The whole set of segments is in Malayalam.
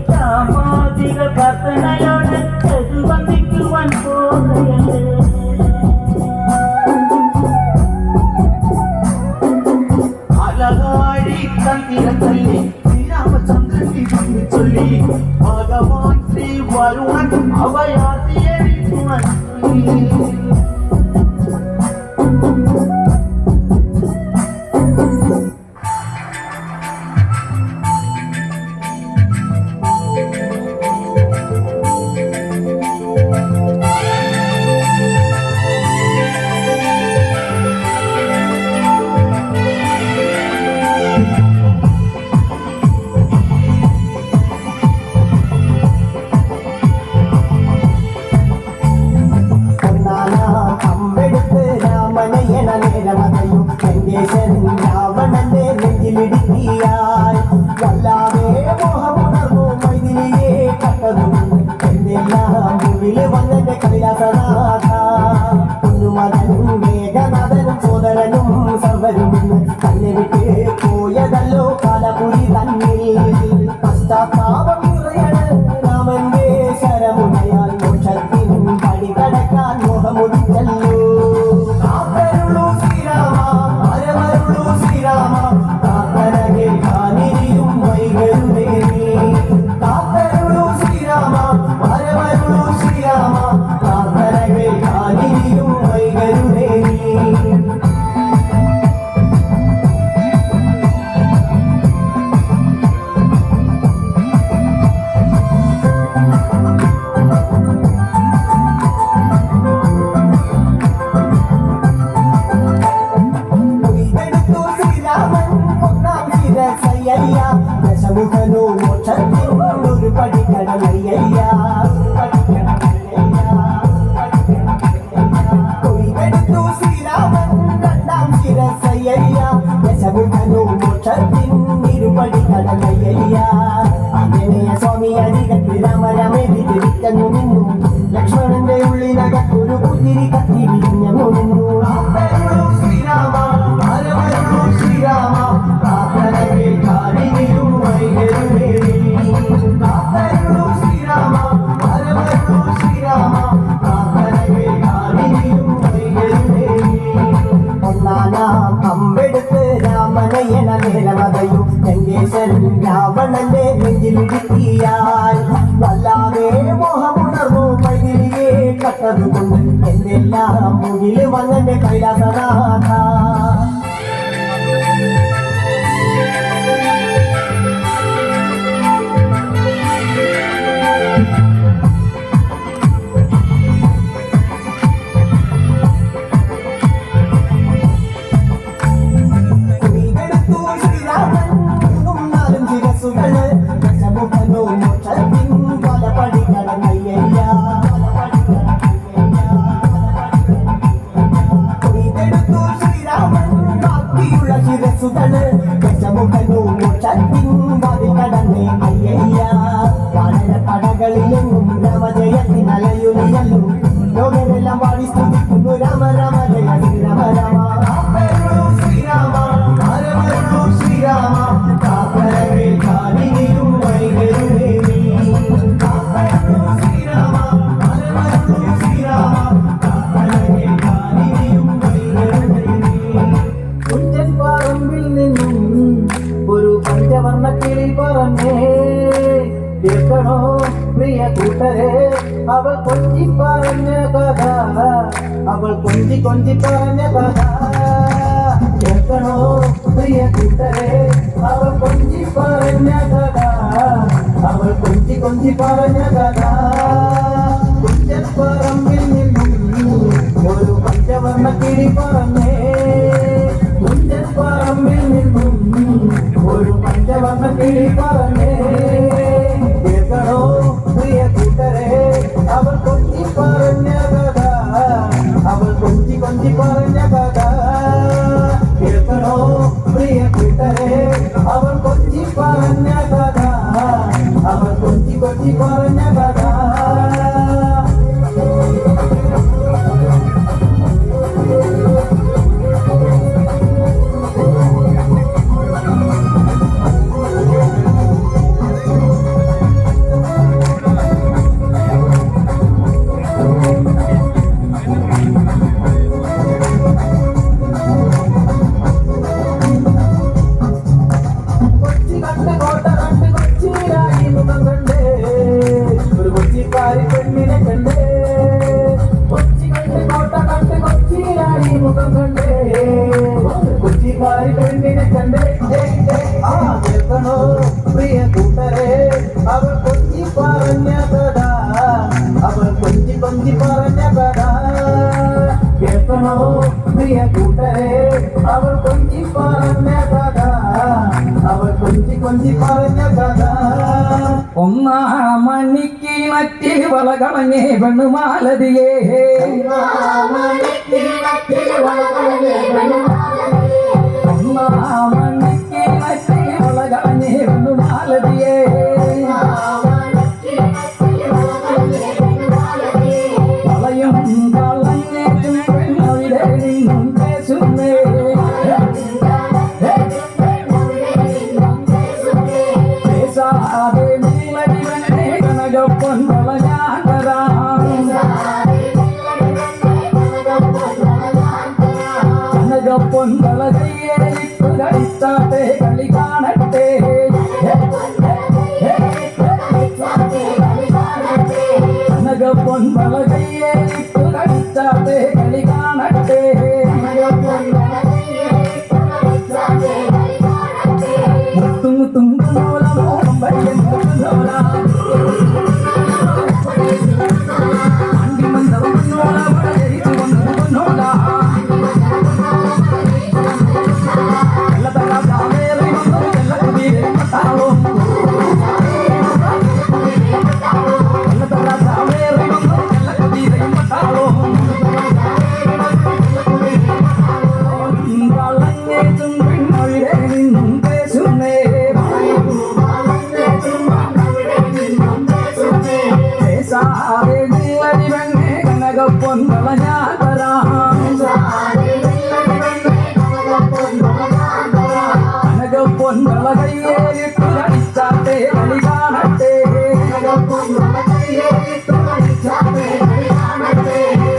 സാമാജിക പ്രാർത്ഥനയോടെ വന്ദിക്കുവാൻ പോകുകയല്ലേ. അലകാഴി തന്ത്രി ശ്രീരാമചന്ദ്രൻ ചൊല്ലി ഭഗവാൻ ശ്രീ വരുണൻ അവയാതിയെ രാവണന്റെ നെഞ്ചിലിടുക്കിയായി വല്ലാതെ മോഹമുണർന്നു മൈതിലിയെ കട്ടതും എന്തെല്ലാം മുന്നില് വന്നെന്റെ കൈലാസനാഥ കുഞ്ഞുമകനും മേഘനാഥനും സോദരനും സർവരും തന്നെ വിട്ട് പോയതല്ലോ കാലപുരി തന്നിൽ പശ്ചാത്താപം നിറയണ് രാമന്റെ ശരമുനയാൽ മോക്ഷത്തിനും പടി കടക്കാൻ മോഹമുദിച്ചല്ലോ. ദശമുഖനോ മോക്ഷത്തിനൊരു പടിക്കടലയ്യ കൊയ്തെടുത്തു ശ്രീരാമൻ രണ്ടാം ശിരസയ്യ ദശമുഖനോ മോക്ഷത്തിനൊരു പടിക്കടലയ്യ ആഞ്ജനേയ സ്വാമി അരികത്ത് രാമരാമേതി തിരിച്ചു നിന്നു ലക്ഷ്മണന്റെ ഉള്ളിനകത്തൊരു പുതിരി കത്തി വിരിഞ്ഞു നിന്നു. ശ്രീരാമ ശ്രീരാമ അമ്പെടുത്ത് രാമനയന നിലവതയും ലങ്കേശ്വരൻ രാവണന്റെ നെഞ്ചിലിടുക്കിയാൽ വല്ലാതെ മോഹമുണർന്നു മൈതിലിയെ കട്ടതുകൊണ്ട് എന്തെല്ലാം മുന്നില് വന്നെന്റെ കൈലാസനാഥ. കടകളിലെങ്ങും രാമജയത്തിനലയുലിയല്ലോ ലോകരെല്ലാം പാടി സ്തുതിക്കുന്നു രാമ രാമ ജയ ശ്രീരാമ രാമ ശ്രീരാമ ശ്രീരാമ കുഞ്ചൻ പറമ്പിൽ നിന്നും ഒരു പഞ്ചവർണ്ണക്കിളി പറഞ്ഞേ കേൾക്കണോ പ്രിയ കൂട്ടരെ അവൾ കൊഞ്ചി പറഞ്ഞ കഥ അവൾ കൊഞ്ചി കൊഞ്ചി പറഞ്ഞ കഥ കേൾക്കണോ പ്രിയ കൂട്ടരെ അവൾ കൊഞ്ചി പറഞ്ഞ കഥ അവൾ കൊഞ്ചി കൊഞ്ചി പറഞ്ഞ കഥ കുഞ്ചപ്പറമ്പിൽ നിന്നും ഒരു പഞ്ചവർണ്ണ കിളി പറഞ്ഞേ കുഞ്ചപ്പറമ്പിൽ നിന്നും ഒരു പഞ്ചവർണ്ണ കിളി പറഞ്ഞേ കേൾക്കണോ പ്രിയ കൂട്ടരെ അവൾ കൊഞ്ചി പറഞ്ഞ കഥ അവൾ കൊഞ്ചി കൊഞ്ചി പറഞ്ഞ കഥ കേൾക്കണോ പ്രിയ കൂട്ടരെ അവൾ കൊഞ്ചി പറഞ്ഞ കഥ അവൾ കൊഞ്ചി കൊഞ്ചി പറഞ്ഞ കഥ പെണ്ണിനെ കണ്ടേ കൊച്ചിക്കാരി പെണ്ണിനെ കണ്ടേ ആ കേൾക്കണോ പ്രിയ കൂട്ടരെ അവൾ കൊഞ്ചി പറഞ്ഞ കഥ അവൾ കൊഞ്ചി കൊഞ്ചി പറഞ്ഞ കഥ കേൾക്കണോ പ്രിയ കൂട്ടരെ അവൾ കൊഞ്ചി പറഞ്ഞ കഥ അവൾ കൊഞ്ചി കൊഞ്ചി പറഞ്ഞ കഥ ഒന്നാം മണിക്ക് മറ്റിൽ വളകളഞ്ഞേ പെണ്ണുമാലതിയേ ഒന്നാം മണിക്ക് മറ്റിൽ വളകളഞ്ഞേ പെണ്ണുമാലതിയേ വളയും കളഞ്ഞേറ്റും പെണ്ണവിടെ നിന്നും പേശുന്നേ പേശാതെ പൊൻകളകയ്യേലിട്ടുകളിച്ചാട്ടെ കളി കാണട്ടെ കനക പൊൻകളകയ്യേലിട്ടുകളിച്ചാട്ടെ കളി കാണട്ടെ മുത്തും മുത്തും നോലമോളം വഴിയ നോല പൊൻകള ഞാൻ തരാം കനക പൊൻകള കയ്യേലിട്ടു കളിച്ചാട്ടെ കളി കാണട്ടെ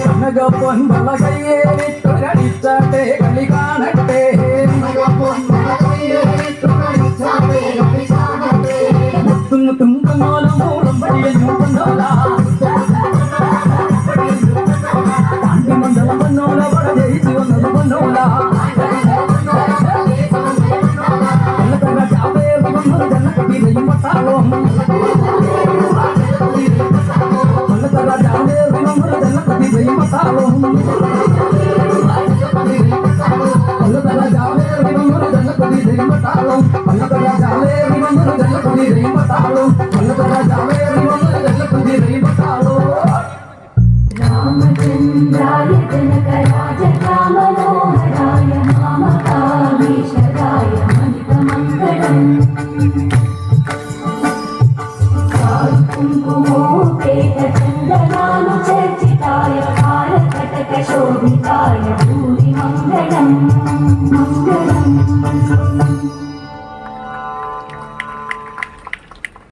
കനക പൊൻകള കയ്യേലിട്ടു കളിച്ചാട്ടെ കളി കാണട്ടെ മുത്തും മുത്തും കണ്ണോലം മൂളം വഴിയും കൊണ്ടോല പൊന്നോല വട ജയിച്ചു വന്നത് പൊന്നോല ചാവേറി വന്നത് ജനകീരയും പട്ടാളവും ചാവേറി വന്നത് ജനകീരയും പട്ടാളവും ചാവേറി വന്നത് ജനകീരയും പട്ടാളവും ചാവേറി വന്നത് ജനകീരയും പട്ടാളവും ചാവേറി വന്നത് ജനകീരയും പട്ടാളവും रामचन्द्राय जनकराजकामनोहराय मामकामेश्वराय मणिकमङ्गलम् कुङ्कुमोपेतचन्दनानुचर्चिताय कालकटकशोभिताय